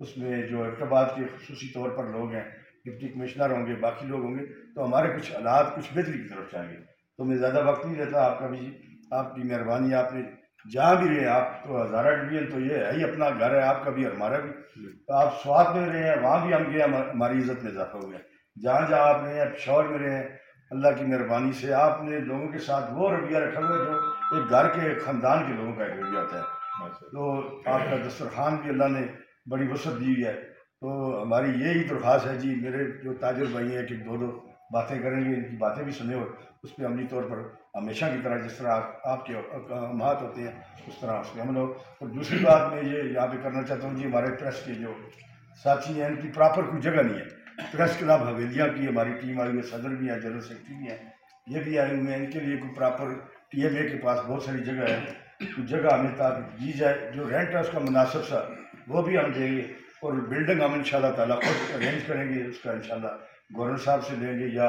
اس میں جو ارتباط کے خصوصی طور پر لوگ ہیں، ڈپٹی کمشنر ہوں گے، باقی لوگ ہوں گے، تو ہمارے کچھ حالات کچھ بہتری کی طرف جائیں گے. تو میں زیادہ وقت نہیں لیتا آپ کا بھی، آپ کی مہربانی. آپ نے جہاں بھی رہے، آپ تو ہزارہ ڈویژن تو یہ ہے ہی اپنا گھر ہے آپ کا بھی اور ہمارا بھی. تو آپ سوات میں رہے ہیں، وہاں بھی ہم گئے، ہماری عزت میں اضافہ ہو گیا. جہاں جہاں آپ رہے ہیں، پشاور میں رہے ہیں، اللہ کی مہربانی سے آپ نے لوگوں کے ساتھ وہ رویہ رکھا ہوا ہے جو ایک گھر کے خاندان کے لوگوں کا ایک رویہ ہوتا ہے. تو آپ کا دسترخوان بھی اللہ نے بڑی وسعت دی ہوئی ہے. تو ہماری یہی درخواست ہے جی، میرے جو تاجر بھائی ہیں کہ دو باتیں کریں گے، ان کی باتیں بھی سنیں اور اس پہ عملی طور پر ہمیشہ کی طرح جس طرح آپ کے احکامات ہوتے ہیں اس طرح اس پہ عمل ہو. اور دوسری بات میں یہ یہاں پہ کرنا چاہتا ہوں جی، ہمارے پریس کے جو ساتھی ہیں ان کی پراپر کوئی جگہ نہیں ہے. پریس کلب حویلیاں کی ہماری ٹیم آئی ہوئی ہے، صدر بھی ہیں، جنرل سیکرٹری بھی ہیں، یہ بھی آئے ہوئے ہیں. ان کے لیے کوئی پراپر ٹی ایم اے کے پاس بہت ساری جگہ ہے، کچھ جگہ ہمیں تاکہ دی جائے، جو رینٹ ہے اس کا مناسب سا وہ بھی ہم دیں گے. اور بلڈنگ ہم انشاءاللہ تعالیٰ خود ارینج کریں گے، اس کا انشاءاللہ گورنر صاحب سے لیں گے یا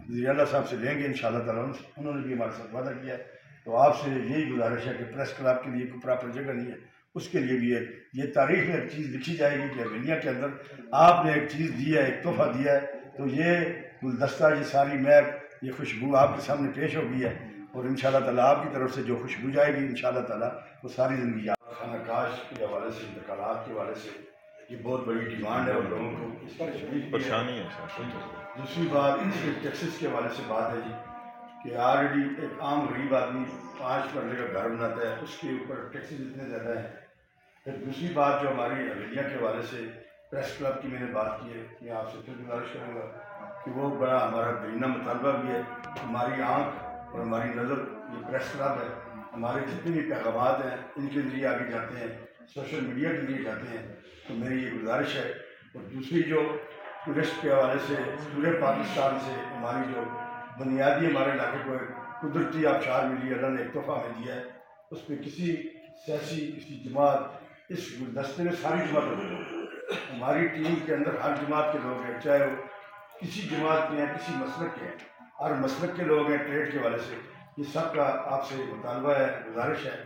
وزیر اعلیٰ صاحب سے لیں گے انشاءاللہ تعالیٰ. انہوں نے بھی ہمارے ساتھ وعدہ کیا ہے. تو آپ سے یہی گزارش ہے کہ پریس کلب کے لیے کوئی پراپر جگہ نہیں ہے، اس کے لیے بھی یہ تاریخ میں ایک چیز لکھی جائے گی کہ حویلیاں کے اندر آپ نے ایک چیز دی ہے، ایک تحفہ دیا ہے. تو یہ گلدستہ، یہ ساری محک، یہ خوشبو آپ کے سامنے پیش ہو گئی ہے. اور انشاءاللہ تعالیٰ آپ کی طرف سے جو خوشبو جائے گی انشاءاللہ تعالیٰ وہ ساری زندگی خانہ کاش کے حوالے سے، انتقالات کے حوالے سے یہ بہت بڑی ڈیمانڈ ہے اور لوگوں کو اس کی تشویش بھی پریشانی ہے دوسری بات اس کے ٹیکسز کے حوالے سے بات ہے جی کہ آلریڈی ایک عام غریب آدمی 5 مرلے کا گھر بناتا ہے، اس کے اوپر ٹیکسز اتنے زیادہ ہیں. پھر دوسری بات جو ہماری حویلیاں کے حوالے سے پریس کلب کی میں نے بات کی ہے، میں آپ سے پھر گزارش کروں گا کہ وہ بڑا ہمارا بیرونہ مطالبہ بھی ہے. ہماری آنکھ اور ہماری نظر یہ پریس کلب ہے. ہمارے جتنے بھی پیغامات ہیں ان کے ذریعے آگے جاتے ہیں، سوشل میڈیا کے ذریعے جاتے ہیں. تو میری یہ گزارش ہے. اور دوسری جو ٹورسٹ کے حوالے سے پورے پاکستان سے ہماری جو بنیادی ہمارے علاقے کو ایک قدرتی آبشار ملی، اللہ نے ایک تحفہ ہمیں دیا ہے. اس پہ کسی سیاسی کسی جماعت، اس گلدستے میں ساری جماعتوں کے لوگ، ہماری ٹیم کے اندر ہر جماعت کے لوگ ہیں، چاہے وہ کسی جماعت کے ہیں، کسی مسلک کے ہیں، ہر مسلک کے لوگ ہیں. ٹریڈ کے حوالے سے یہ سب کا آپ سے مطالبہ ہے، گزارش ہے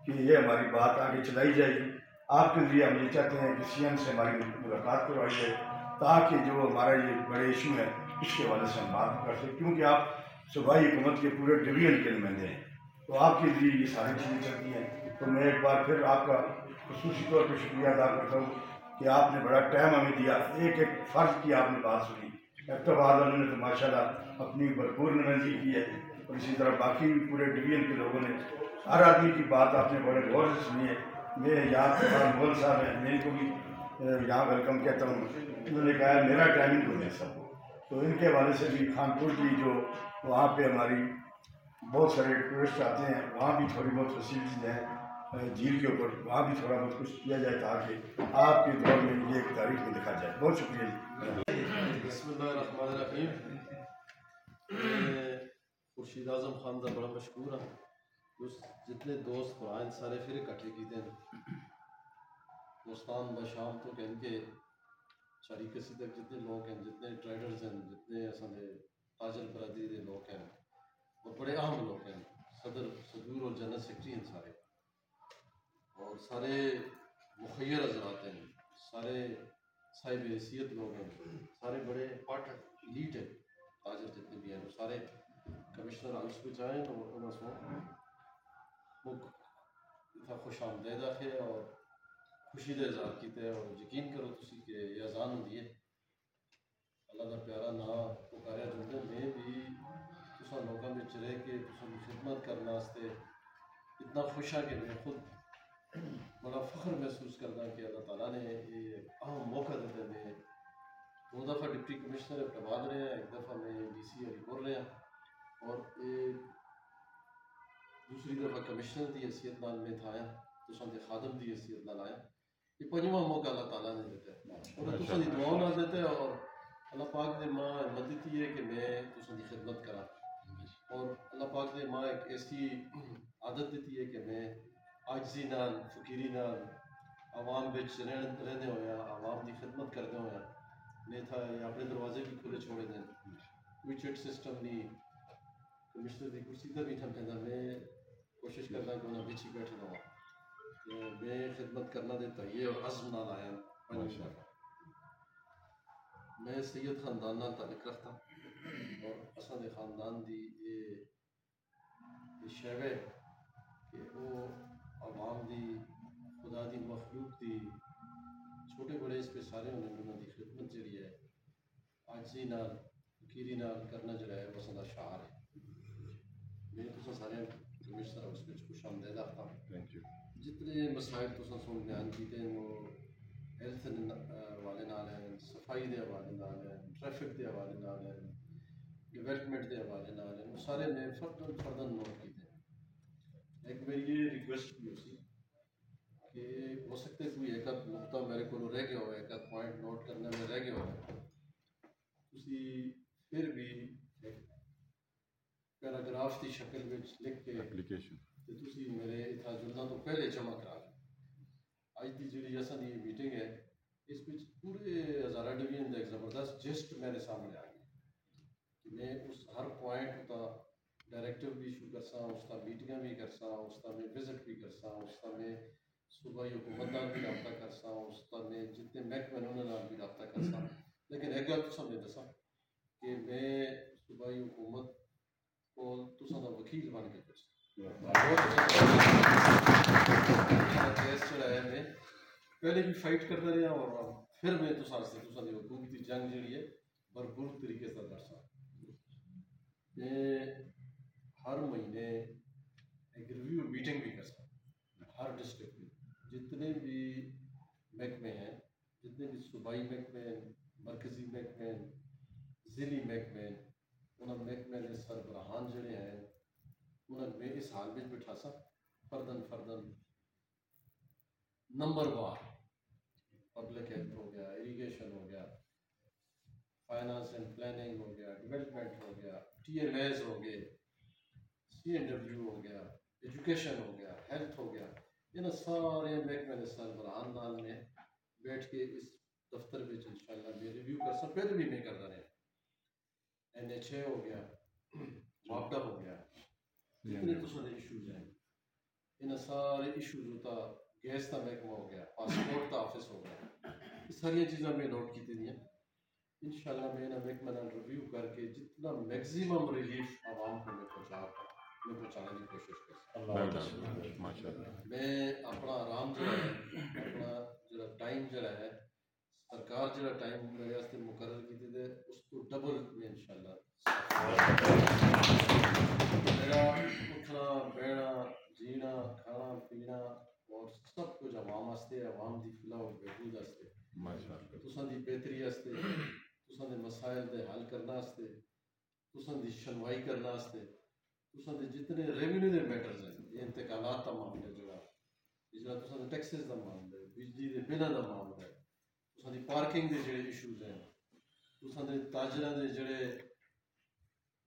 کہ یہ ہماری بات آگے چلائی جائے گی. آپ کے ذریعے ہم یہ چاہتے ہیں کہ سی ایم سے ہماری ملاقات کروائی جائے تاکہ جو ہمارا یہ بڑے ایشو ہے اس کے حوالے سے ہم بات کر سکیں، کیونکہ آپ صوبائی حکومت کے پورے ڈویژن کے نمائندے ہیں. تو آپ کے ذریعے یہ ساری چیزیں چلتی ہیں. تو میں ایک بار پھر آپ کا خصوصی طور پہ شکریہ ادا کرتا ہوں کہ آپ نے بڑا ٹائم ہمیں دیا، ایک ایک فرض کی آپ نے بات سنی. اقتباس والوں نے تو ماشاءاللہ اپنی بھرپور نمائندگی کی ہے، اور اسی طرح باقی بھی پورے ڈویژن کے لوگوں نے ہر آدمی کی بات آپ نے بڑے غور سے سنی ہے. میں یہاں پہ مغل صاحب ہیں، میں ان کو بھی یہاں ویلکم کہتا ہوں. انہوں نے کہا ہے میرا ٹائمنگ کو دیں سب کو. تو ان کے حوالے سے بھی خانپور کی جو وہاں پہ ہماری بہت سارے ٹورسٹ آتے ہیں، وہاں بھی تھوڑی بہت فیسلٹیز ہیں جھیل کے اوپر، وہاں بھی تھوڑا بہت کچھ کیا جائے تاکہ آپ کے دور میں یہ ایک تاریخ میں دکھا جائے. بہت شکریہ جی. بسم اللہ الرحمن الرحیم. میں خورشید اعظم خان کا بڑا مشکور ہوں. جتنے دوست پرائن سارے پھر اکٹھے کیتے ہیں دوستان بشام تو کہن کے شاری کسی تک جتنے لوگ ہیں، جتنے ٹریڈرز ہیں، جتنے اصل تاجر برادری کے لوگ ہیں اور بڑے اہم لوگ ہیں، صدور اور جنرل سیکرٹری ہیں سارے، اور سارے مخیر حضرات ہیں، سارے صاحب حیثیت لوگ ہیں، سارے بڑے پٹ لیڈ ہیں، تاجر جتنے بھی ہیں وہ سارے کمشنر ہاؤس کو چاہیں اور انہوں اتنا خوش آمدید آخے اور خوشی کا اظہار کیتے. اور یقین کرو تسی کہ یہ اذان ہوتی ہے اللہ کا پیارا نام پکاریا جاتا ہے. میں بھی تساں لوگوں میں رہ کے تساں کی خدمت کرنے واسطے اتنا خوش ہاں کہ میں خود بڑا فخر محسوس کرتا کہ اللہ تعالیٰ نے یہ اہم موقع دیتے. میں 2 دفعہ ڈپٹی کمشنر اقتباد رہے ہیں، 1 دفعہ میں ڈی سی علی پور رہے ہیں، اور دوسری دفعہ کمشنر کی حیثیت نال میں تھا آیا، تساں دے خادم کی حیثیت نال آیا. یہ 5واں موقع اللہ تعالیٰ نے دیتا ہے اور تساں دی دعاؤں نال دیتا ہے. اور اللہ پاک نے ماں ہمت دیتی ہے کہ میں تساں دی خدمت کراں، اور اللہ پاک نے ماں ایک ایسی عادت دیتی ہے کہ میں عاجزی نال فقیری نال عوام بچ رہنے ہویا، عوام دی خدمت کرنے ہویا میں تھا. اپنے دروازے بھی کھلے چھوڑے دیں، کوئی چٹ سسٹم نہیں. کمشنر کی کرسی تے بیٹھا پہنتا، میں کوشش کرنا کہ انہیں بچ ہی بیٹھے رہا. میں خدمت کرنا دیتا یہ عزم نال آیا. ماشاء اللہ میں سید خاندان نال تعلق رکھتا اور اساں دے خاندان دی یہ شے ہے کہ وہ عوام دی خدا دی مخلوق دی چھوٹے بڑے اس پہ سارے انہوں دی خدمت جڑی ہے عاجزی نال فقیری نال کرنا جڑا ہے وہ اساں دا شعار ہے. میں تساں سارے کمشنر اس وچ خوش آمدید آختا ہوں. Thank you. جتنے مسائل تساں سن بیان کیتے ہیں وہ ہیلتھ حوالے نال ہیں, صفائی دے حوالے نال ہیں, ٹریفک دے حوالے نال ہیں, ڈیولپمنٹ دے حوالے نال ہیں, وہ سارے میں فردن فردن نوٹ کیتے ہیں. ایک میری یہ ریکویسٹ بھی ہو سی کہ ہو سکتا ہے کوئی ایک آدھ نقطہ میرے کو رہ گیا ہو, ایک آدھ پوائنٹ نوٹ کرنے میں رہ گیا ہو, تسی پھر بھی ایک پیراگراف کی شکل میں لکھ کے اپلیکیشن تے تسی میرے اتنا جلنا تو پہلے جمع کرا لیں. اج دی جڑی اساں دی میٹنگ ہے اس وچ پورے ہزارہ ڈویژن دا ایک زبردست جسٹ میرے سامنے آ گیا کہ میں اس ہر پوائنٹ کا ڈائریکٹو بھی ایشو کرساں, اس کا میٹنگاں بھی کرساں, اس کا میں وزٹ بھی کرساں, اس کا میں صوبائی حکومت نال بھی رابطہ کرساں, اس کا میں جتنے محکمے نے انہاں نال بھی رابطہ کرساں. لیکن ایک گل تساں میں دساں کہ میں صوبائی حکومت کو تساں دا وکیل بن کے کرساں. کیس چڑھا ہے میں پہلے بھی فائٹ کرتا رہا اور پھر میں تساں دی حقوق دی جنگ جڑی ہے بھرپور طریقے سے کرساں. میں ہر مہینے ایک ریویو میٹنگ بھی کرساں ہر ڈسٹرکٹ میں. جتنے بھی محکمے ہیں, جتنے بھی صوبائی محکمے ہیں, مرکزی محکمے ہیں, ضلعی محکمے ہیں, انہاں محکمے کے سربراہان جڑے ہیں انہاں میں اس حال میں بٹھا سا فردن فردن نمبر وار پبلک ہیلتھ ہو گیا, اریگیشن ہو گیا, فائنانس اینڈ پلاننگ ہو گیا, ڈیولپمنٹ ہو گیا, ٹی ایم ایز ہو گئے, سی این ڈبلیو ہو گیا, ایجوکیشن ہو گیا, ہیلتھ ہو گیا, ان سارے محکمے کے سربراہان نال میں بیٹھ کے اس دفتر میں انشاءاللہ میں ریویو کرساں. پہلے بھی میں کرتا رہا. این ایچ اے ہو گیا, معاہدہ ہو گیا, جتنے تساں دے ایشوز ہیں ان سارے ایشوز ہوتا, گیس کا محکمہ ہو گیا, پاسپورٹ کا آفس ہو گیا, یہ ساری چیزاں میں نوٹ کی دیں. انشاءاللہ میں انہاں محکمہ نال ریویو کر کے جتنا میکسیمم ریلیف عوام کو میں پہنچانے کی کوشش کرساں. ماشاء اللہ. میں اپنا آرام جڑا ہے, اپنا جڑا ٹائم جڑا ہے, سرکار جڑا ٹائم میرے واسطے مقرر کیتے دے اس کو ڈبل میں انشاءاللہ میرا اٹھنا بیٹھنا جینا کھانا پینا اور سب کچھ عوام واسطے, عوام دی فلاح و بہبود واسطے, ماشاء اللہ. تساں دی بہتری واسطے, تساں دے مسائل دے حل کرنا واسطے, تساں دی شنوائی کرنا واسطے, تساں دے جتنے ریونیو دے میٹرز ہیں, یہ انتقالات کا معاملہ جڑا تساں دے ٹیکسز دا معاملہ ہے, بجلی دے بلاں دا معاملہ ہے, تساں دی پارکنگ دے جڑے ایشوز ہیں, تساں دے تاجراں دے جڑے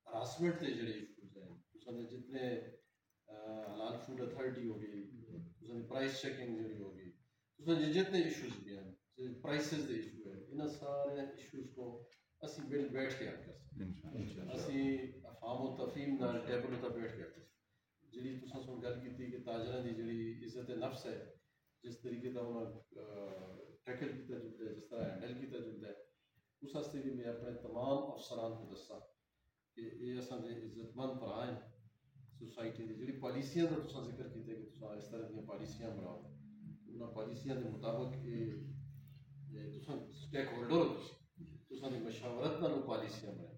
ہراسمنٹ دے جڑے ایشوز ہیں, تساں دے جتنے حلال فوڈ اتھارٹی ہو گئی, تساں دی پرائس چیکنگ جڑی ہو گئی, تساں دے جتنے ایشوز بھی ہیں, پرائسز دے ایشو ہیں, انہاں سارے ایشوز کو اسی بیٹھ کے حل کر سکتے. اسی افہام و تفہیم نال ٹیبل تے بیٹھ کے حل جڑی تساں سن گل کیتی کہ تاجراں دی جڑی عزت نفس ہے, جس طریقے کا انہاں ٹیکل کیتا جلدا ہے, جس طرح ہینڈل کیتا جلدا ہے, اس واسطے بھی میں اپنے تمام افسران کو دساں کہ یہ اساں دے عزت مند بھرا ہیں سوسائٹی دی. جڑی پالیسیاں دا تساں ذکر کیتے کہ تساں اس طرح دی پالیسیاں بناؤ, انہاں پالیسیاں دے مطابق تساں اسٹیک ہولڈر ہو, تساں دی مشاورت نال پالیسیاں بنائیں.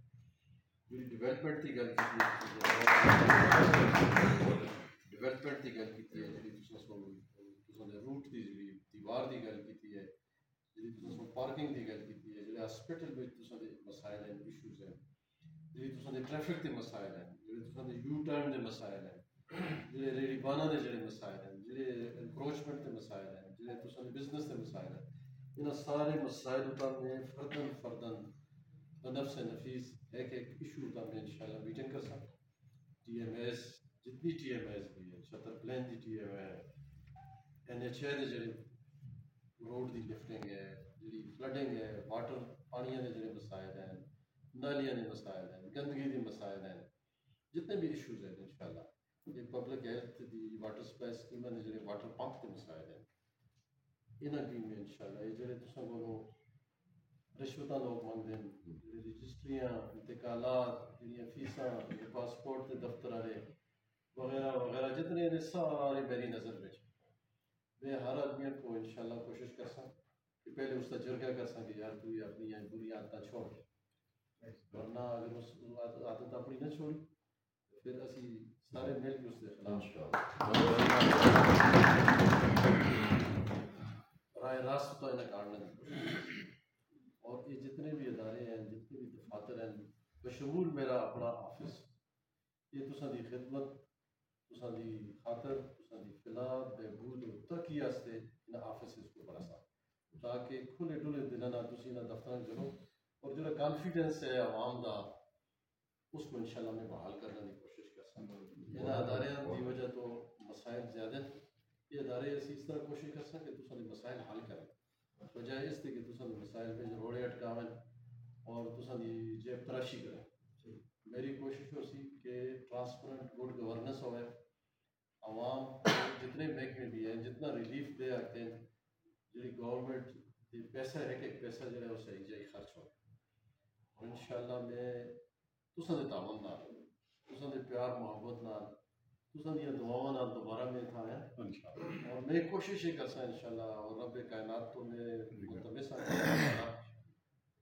جڑی ڈیولپمنٹ کی گل کی ڈیولپمنٹ کی گل کی ہے, جڑی تساں دے روٹ کی جڑی دیوار کی گل کی ہے, جڑی تساں پارکنگ کی گل کی ہے, جڑے ہاسپٹل میں تساں دے مسائل ہیں, ایشوز ہیں, جڑی تساں دے ٹریفک کے مسائل ہیں, جڑے تساں دے یو ٹرن کے مسائل ہیں, جڑے ریڑی بانا کے جڑے مسائل ہیں, جڑے انکروچمنٹ کے مسائل ہیں, جڑے تساں دے بزنس کے مسائل ہیں, انہاں سارے مسائل پر میں فردن فردن بنفس نفیس ایک ایک ایشو کا میں انشاءاللہ میٹنگ کر سکتا. ٹی ایم ایس جتنی ٹی ایم ایس بھی ہے, شتر پلین دی ٹی ایم ہے, این ایچ اے دے جڑے روڈ دی لفٹنگ ہے, جڑی فلڈنگ ہے, واٹر پانیاں دے جڑے مسائل ہیں, نالیاں دے مسائل ہیں, گندگی دے مسائل ہیں, جتنے بھی ایشوز ہیں انشاءاللہ یہ public health the water supply اسکیماں دے جڑے واٹر پمپ کے مسائل ہیں, انہاں بھی میں انشاءاللہ یہ جڑے تساں کولوں رشوتاں لوگ منگدے ہیں رجسٹریاں انتقالات جڑیاں فیساں پاسپورٹ کے دفتر والے وغیرہ وغیرہ جتنے نے سارے میری نظر میں میں ہر آدمی کو انشاءاللہ کوشش کرساں کہ پہلے اس کا جرگہ کرساں کہ یار تو یہ اپنی یہ بری عادتیں چھوڑ ورنہ اگر اس عادت اپنی نہ چھوڑی پھر اسی سارے مل کے اس کے خلاف رائے راست تو انہیں کاٹنے کی کوشش کریں۔ اور یہ جتنے بھی ادارے ہیں جتنے بھی دفاتر ہیں بشمول میرا اپنا آفس یہ تساں دی خدمت تساں دی خاطر تساں دی فلاح بہبود و ترقی واسطے ان آفسز کو بڑھا سا تاکہ کھلے ڈلے دلاں نال تسی انہاں دفتراں چلو اور جو کانفیڈنس ہے عوام دا اس کو انشاءاللہ میں بحال کرنے کی کوشش کر سکتا ہوں ان اداریاں دی وجہ تو مسائل زیادہ ہیں یہ ادارے اسی اس طرح کوشش کر سکتے کہ تساں دے مسائل حل کریں بجائے اس کے کہ تساں دے مسائل پہ روڑے اٹکاویں اور تساں دی جیب تراشی کریں میری کوشش ہو سی کہ ٹرانسپیرنٹ گڈ گورننس ہوئے عوام جتنے محکمے بھی ہیں جتنا ریلیف دے آتے ہیں جی گورنمنٹ پیسہ ایک ایک پیسہ جو ہے وہ صحیح جائی خرچ ہو اور انشاءاللہ میں تساں دے تعاون نال تساں دے پیار محبت نال تساں دی دعاواں نال دوبارہ میں تھا آیا اور میں کوشش یہ کرساں انشاءاللہ اور رب کائنات تو میں ملتمس ہاں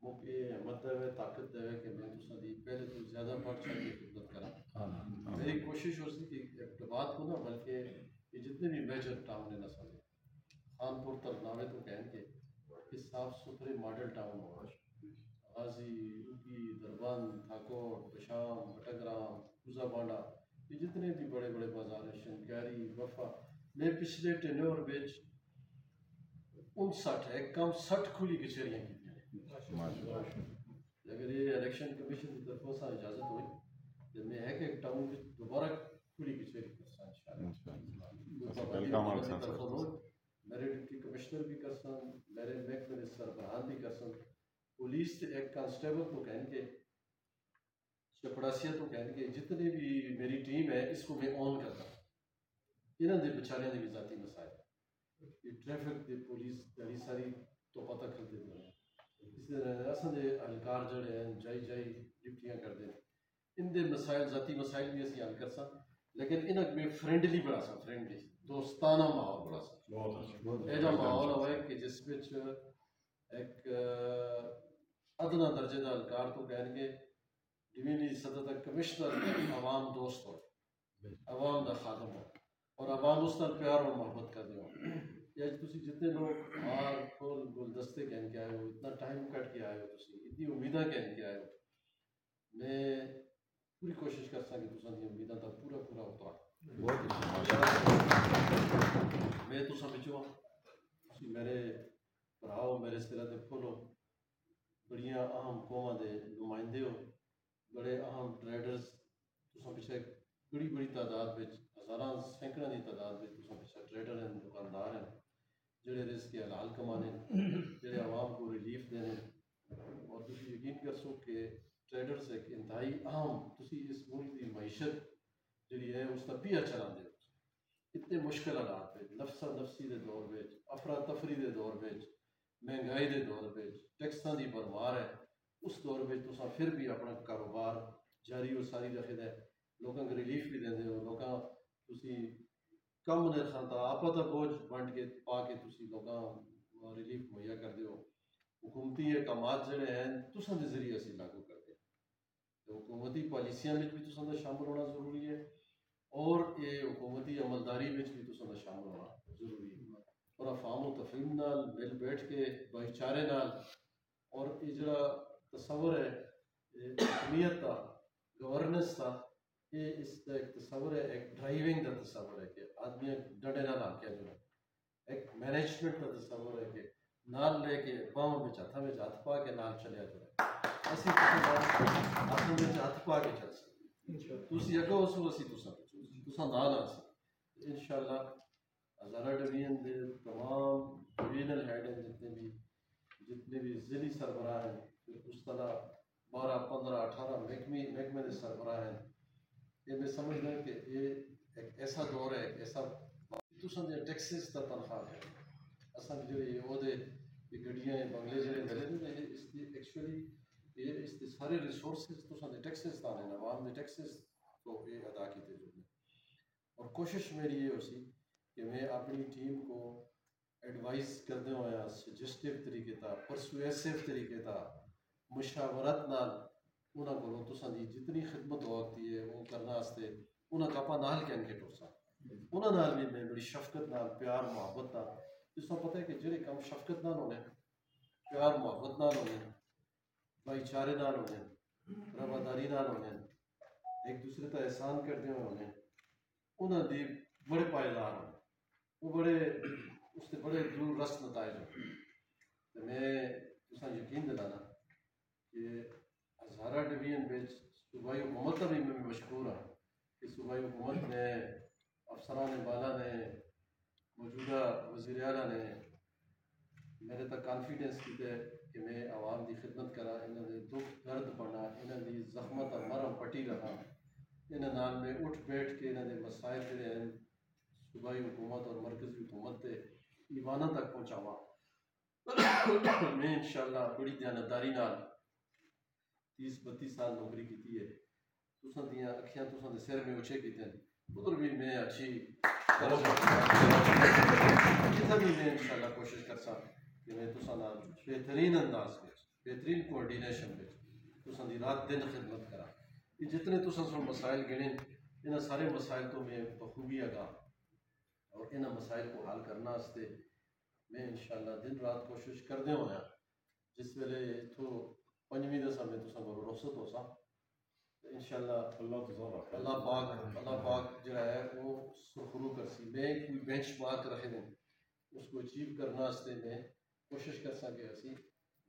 مجھے ہمت دے طاقت دے کہ میں تساں دی پہلے تو زیادہ بڑھ چڑھ کے خدمت کراں میری کوشش ہو سی کہ اقتباس کو نہ بلکہ یہ جتنے بھی میجر ٹاؤن ہیں نہ سمجھے خانپور ترناوے تو کہیں کہ صاف ستھرے ماڈل ٹاؤن ہو غازی روکی دربند تھاکوٹ بشام بٹگرام کوزا بانڈا یہ جتنے بھی بڑے بڑے بازار ہیں شنکیاری وفا میں پچھلے ٹینور بچ 59 ایک کم 60 کھلی کچہریاں کی اگر یہ الیکشن کمیشن کی طرف سے اجازت ہوئی تو میں ایک ٹاؤن میں دوبارہ کھلی کچہری کرساں انشاءاللہ میرے ڈپٹی کمشنر بھی کرساں میرے محکمے سربراہان بھی کرساں پولیس ایک کانسٹیبل تو کہیں کہ چپڑاسیہ تو کہیں کہ جتنے بھی میری ٹیم ہے اس کو میں آن کرتا انہاں دے بچاریاں دے بھی ذاتی مسائل یہ ٹریفک دی پولیس بڑی ساری تو پتہ کر دیتے ہیں اس طرح اصل دے اہلکار جڑے ہیں جائی جائی ڈپٹیاں کر دیں ان دے مسائل ذاتی مسائل بھی اسی حل کر سا لیکن انہاں میں فرینڈلی بڑھا سا فرینڈلی دوستانہ ماحول بڑھا سا ایجا ماحول ہوئے کہ جس وچ ایک ادنا درجے دا اہلکار تو کہیں گے ڈویژنل صدر تک کمشنر عوام دوست ہو عوام دا خادم ہو اور عوام اس نال پیار اور محبت کر دے ہو یا تسی جتنے لوگ ہار پھول گلدستے کہن کے آئے ہو اتنا ٹائم کٹ کے آئے ہو تسی اتنی امیداں کہن کے آئے ہو میں پوری کوشش کرساں کہ تساں دی امیداں دا پورا پورا اترا میں تساں بچوں تسی میرے بھراؤ میرے سرا دے پھولو بڑیاں اہم قوماں دے نمائندے ہو بڑے اہم ٹریڈرز تساں پیچھے بڑی بڑی تعداد وچ ہزاراں سینکڑاں دی تعداد وچ تساں پیچھے ٹریڈر ہیں دکاندار ہیں جڑے رزق حلال کمانے جڑے عوام کو ریلیف دینے اور تسی یقین کرسو کہ ٹریڈرز ایک انتہائی اہم تسی اس ملک دی معیشت جڑی ہے اس کا پیا چلا دے اتنے مشکل حالات پہ نفسا نفسی دے دور وچ افراتفری دے دور وچ مہنگائی دے دور وچ ٹیکساں دی بھرمار ہے اس دور وچ تساں پھر بھی اپنا کاروبار جاری و ساری رکھدے لوکاں کو ریلیف بھی دیندے ہو لوکاں تسی کم نرخاں تا آپا دا بوجھ ونڈ کے پا کے تسی لوکاں ریلیف مہیا کردے ہو حکومتی احکامات جڑے ہیں تساں دے ذریعے اسی لاگو کرتے ہیں حکومتی پالیسیاں وچ بھی تساں دا شامل ہونا ضروری ہے اور یہ حکومتی عملداری وچ بھی تساں دا شامل ہونا ضروری ہے اور افہام و تفہیم نال مل بیٹھ کے بھائی چارے نال اور یہ جڑا تصور ہے حکمیت کا گورننس کا یہ اس کا ایک تصور ہے ایک ڈرائیونگ کا تصور ہے کہ آدمی ڈنڈے نال آ کے جو ایک مینجمنٹ کا تصور ہے کہ نال لے کے باہوں میں ہاتھاں میں ہاتھ پا کے نال چلیا جائے اسی ہاتھوں میں ہاتھ پا کے چل سکتے تسی اگوں سو اسی تساں نال آ سکتے انشاءاللہ ہزارہ ڈویژن دے تمام ڈویژنل ہیڈ ہیں جتنے بھی ضلعی سربراہ ہیں پھر اس طرح 12 15 18 محکمے دے سربراہ ہیں یہ میں سمجھنا کہ یہ ایک ایسا دور ہے ایک ایسا تساں دے ٹیکسز دا تنخواہ ہے اصل جو یہ عہدے یہ گڈیاں بنگلے جڑے ملے نے اس دی ایکچولی یہ اس دے سارے ریسورسز تو سارے ٹیکسز تانے عوام دے ٹیکسز تو یہ ادا کیتے جو اور کوشش میری یہ ہو سی کہ میں اپنی ٹیم کو ایڈوائز کردے ہویا سجسٹیو طریقے تا پرسویسو طریقے تا مشاورت نال انہاں کو تساں دی جتنی خدمت ہو سکتی ہے وہ کرنا واسطے انہاں کپا نال کین کے ٹرسا انہاں نال بھی میں بڑی شفقت نال پیار محبت نال جس کو پتہ ہے کہ جڑے کام شفقت نال ہونے پیار محبت نال ہونے بھائی چارے نال ہونے رواداری نال ہونے ایک دوسرے تا احسان کرتے ہونے انہاں دی بڑے پائیدار ہونے وہ بڑے اس سے بڑے دور رس نتائج ہو میں تساں یقین دلانا کہ ہزارہ ڈویژن بچ صوبائی حکومت کا بھی میں مشکور ہوں کہ صوبائی حکومت نے افسران بالا نے موجودہ وزیر اعلیٰ نے میرے تک کانفیڈنس کیتے کہ میں عوام دی خدمت کرا انہاں دے دکھ درد بنا انہاں دی زخمت مرم پٹی رہا انہاں نال میں اٹھ بیٹھ کے انہاں دے مسائل جڑے ہیں صوبائی حکومت اور مرکزی حکومت کے ایوانہ تک پہنچاواں میں انشاءاللہ بڑی دیانتداری نال 30-32 سال نوکری کیتی ہے تساں دیاں اکھیاں تساں دے سر میں اونچے کیتے ہیں ادھر بھی میں اچھی ادھر بھی میں انشاءاللہ کوشش کرساں کہ میں تساں نال بہترین انداز میں بہترین کوآرڈینیشن میں تساں دی رات دن خدمت کرا یہ جتنے تساں سن مسائل گنے انہاں سارے مسائل تو میں بخوبی آگاہ اور انہاں مسائل کو حل کرنا واسطے میں انشاءاللہ دن رات کوشش کردے ہویا جس ویلے تو پنجویں دساں میں تساں کو رخصت ہو سا انشاءاللہ اللہ پاک جڑا ہے وہ سرخرو کرسی میں کوئی بینچ مارک رکھے دیں اس کو اچیو کرنا واسطے میں کوشش کر سا کہ اسی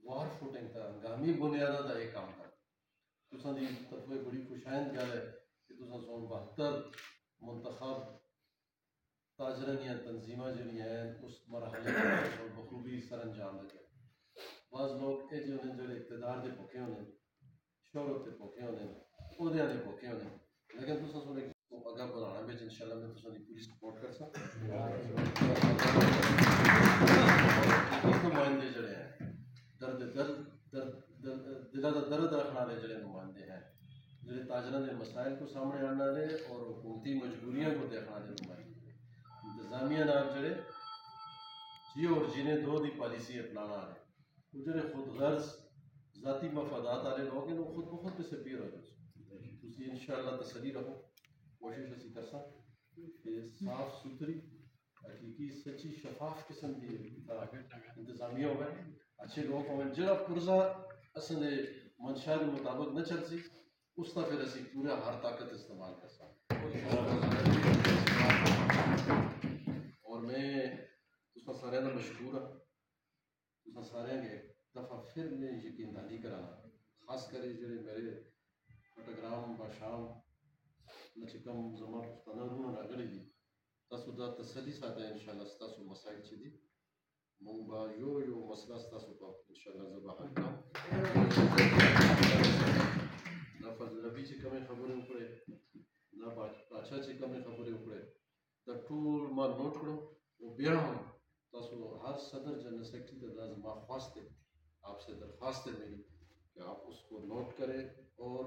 وار فوٹنگ تا ہنگامی بنیاداں دا ایک کام کر تساں دی طرفے بڑی خوشائند گل ہے کہ تساں سون 72 منتخب تاجرانیاں تنظیماں جڑی ہیں اس مرحلے کو بخوبی سر انجام دے بعض لوگ یہ جو ہیں جڑے اقتدار دے بھوکے ہونے شہرت دے بھوکے ہونے عہدیاں دے بھوکے ہونے لیکن تساں سن ایک اگاں بڑھانا وچ انشاءاللہ میں تساں دی پوری سپورٹ کر سکتا نمائندے جڑے ہیں دلہ دا درد رکھنے والے جڑے نمائندے ہیں جڑے تاجراں دے مسائل کو سامنے آنے والے اور حکومتی مجبوریاں کو دیکھنے والے نمائندے انتظامیہ نال جڑے جی اور جینے دو دی پالیسی اپنانا رہے وہ جڑے خود غرض ذاتی مفادات والے لوگ ہیں وہ خود بخود ڈسپیئر ہو جائے تسی انشاءاللہ تسلی رکھو کوشش اسی کر سا کہ صاف ستھری حقیقی سچی شفاف قسم کی انتظامیہ ہوئے اچھے لوگ ہوئے جڑا پرزا اصل منشاء کے مطابق نہ چل سی اس کا پھر اسی پورا ہر طاقت استعمال کر سا اور میں تساں سارے دا مشکور ہوں تساں سارے کے دفعہ پھر میں یقین دہانی کرانا خاص کر جڑے میرے پٹگرام باشام لچکم زمان پختانہ روح راگڑی دی تاسو دا تسلی ساته انشاءاللہ ستاسو مسائل چی دی مونږ به یو مسله ستاسو په انشاءاللہ زه به حل کړم دا فضل نبي چې کومې خبرې وکړې دا باچا چې کومې خبرې وکړې دا ټول ما نوٹ کړو او بیا هم تاسو ہر صدر جنرل سیکرٹری ته دا زما خواست ہے آپ سے درخواست ہے میری کہ آپ اس کو نوٹ کریں اور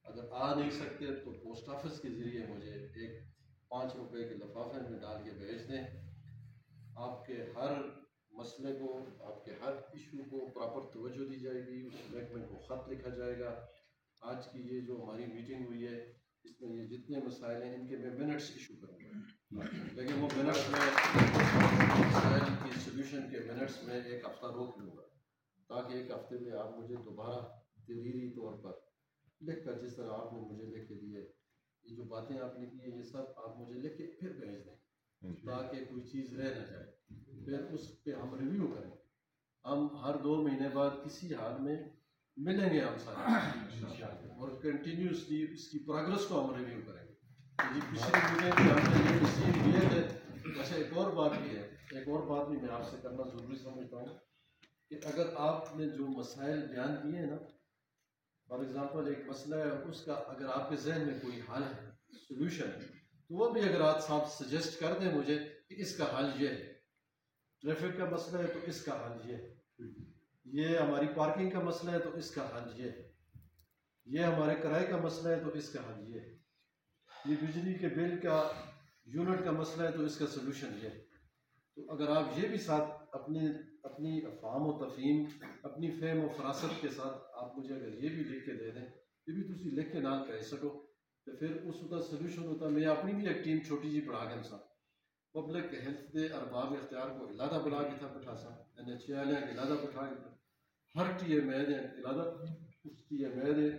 اگر آ نہیں سکتے تو پوسٹ آفس کے ذریعے مجھے ایک 5 روپے کے لفافے میں ڈال کے بھیج دیں آپ کے ہر مسئلے کو آپ کے ہر ایشو کو پراپر توجہ دی جائے گی اس محکمے کو خط لکھا جائے گا آج کی یہ جو ہماری میٹنگ ہوئی ہے اس میں یہ جتنے مسائل ہیں ان کے میں منٹس ایشو کروں گا لیکن وہ منٹس میں مسائل کی سلوشن کے منٹس میں ایک ہفتہ روک لوں گا تاکہ ایک ہفتے میں آپ مجھے دوبارہ تحریری طور پر لکھ کر جس طرح آپ نے مجھے لکھ کے دیے یہ جو باتیں آپ نے کی ہیں یہ سب آپ مجھے لکھ کے پھر بھیج دیں تاکہ کوئی چیز رہ نہ جائے پھر اس پہ ہم ریویو کریں ہم ہر 2 مہینے بعد کسی حال میں ملیں گے ہم سارے اور کنٹینیوسلی اس کی پروگرس کو ہم ریویو کریں گے جی پچھلی میٹنگ میں ہم نے یہ رسیو کیے تھے اچھا ایک اور بات بھی ہے ایک اور بات بھی میں آپ سے کرنا ضروری سمجھتا ہوں کہ اگر آپ نے جو مسائل بیان کیے ہیں نا فار ایگزامپل ایک مسئلہ ہے اس کا اگر آپ کے ذہن میں کوئی حل ہے سلوشن ہے تو وہ بھی اگر آپ سجیسٹ کر دیں مجھے کہ اس کا حل یہ ہے ٹریفک کا مسئلہ ہے تو اس کا حل یہ ہماری پارکنگ کا مسئلہ ہے تو اس کا حل یہ ہمارے کرائے کا مسئلہ ہے تو اس کا حل یہ بجلی کے بل کا یونٹ کا مسئلہ ہے تو اس کا سلوشن تو اگر آپ یہ بھی ساتھ اپنی فہم و تفہیم اپنی فہم و فراست کے ساتھ آپ مجھے اگر یہ بھی لکھ کے دے دیں یہ بھی تسی لکھ کے نال کہہ سکو تو پھر اس کا سلوشن ہوتا میں اپنی بھی ایک ٹیم چھوٹی جی بڑھا گیا سا پبلک ہیلتھ دے ارباب اختیار کو علادہ بلا کے تھا بٹھا سا NHAI کے علادہ بٹھا کے تھا ہر ٹی ایم اے علادہ اس ٹی ایم اے دے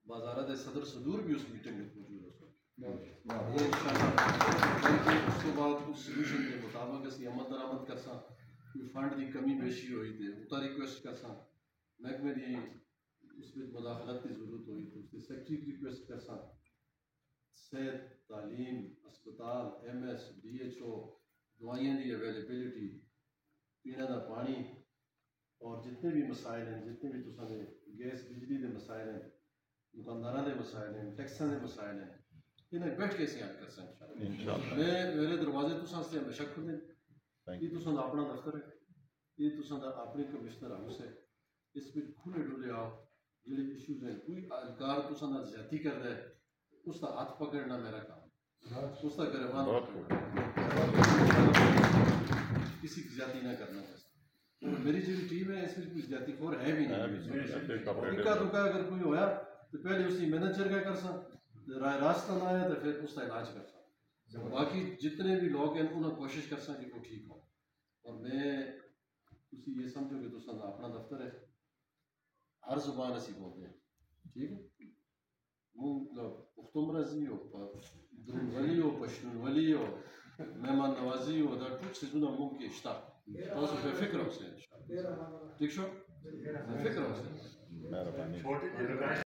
وزارت صدر صدور بھی اس میٹنگ میں موجود ہے اس کے بعد اس سلوشن کے مطابق اس کی عمل درآمد کر سا کوئی فنڈ کی کمی بیشی ہوئی تھی وہ ریکویسٹ کر سا محکمے دی اس میں مداخلت کی ضرورت ہوئی تو اس کی سیکٹری کی ریکویسٹ کر سا صحت تعلیم اسپتال MS DHO دوائیاں دی اویلیبلٹی پینے کا پانی اور جتنے بھی مسائل ہیں جتنے بھی تساں گیس بجلی کے مسائل ہیں دکانداروں کے مسائل ہیں ٹیکساں کے مسائل ہیں انہیں بیٹھ کے حل کر سکیں انشاءاللہ میرے دروازے تساں سے ہمیشہ کھلے یہ تساں اپنا دفتر ہے یہ تساں اپنی کمشنر ہاؤس ہے اس میں کھلے ڈلے آؤ جڑے ایشوز ہیں کوئی اہلکار تساں نال زیادتی کر رہا ہے اس کا ہاتھ پکڑنا میرا کام اس کا گربان کسی کی زیادتی نہ کرنا چاہتا میری جو ٹیم ہے اس میں کوئی زیادتی خور ہے بھی نہیں اکا دکا اگر کوئی ہویا تو پہلے اس کی مینیجر کا کر سا رائے راستہ نہ آیا تو پھر اس کا علاج کر سا باقی جتنے بھی لوگ ہیں انہیں کوشش کر سا کہ وہ ٹھیک ہو اور میں تسی یہ سمجھو کہ تساں دا اپنا دفتر ہے ہر زبان اسی بولتے ہیں ٹھیک ہے پختون رضی ہو درون ولی ہو پشتون ولی ہو مہمان نوازی ہو دا ٹوٹ سے جنہ ممکن کی اشتا تو بے فکر ہو سے ٹھیک شو بے فکر ہو سے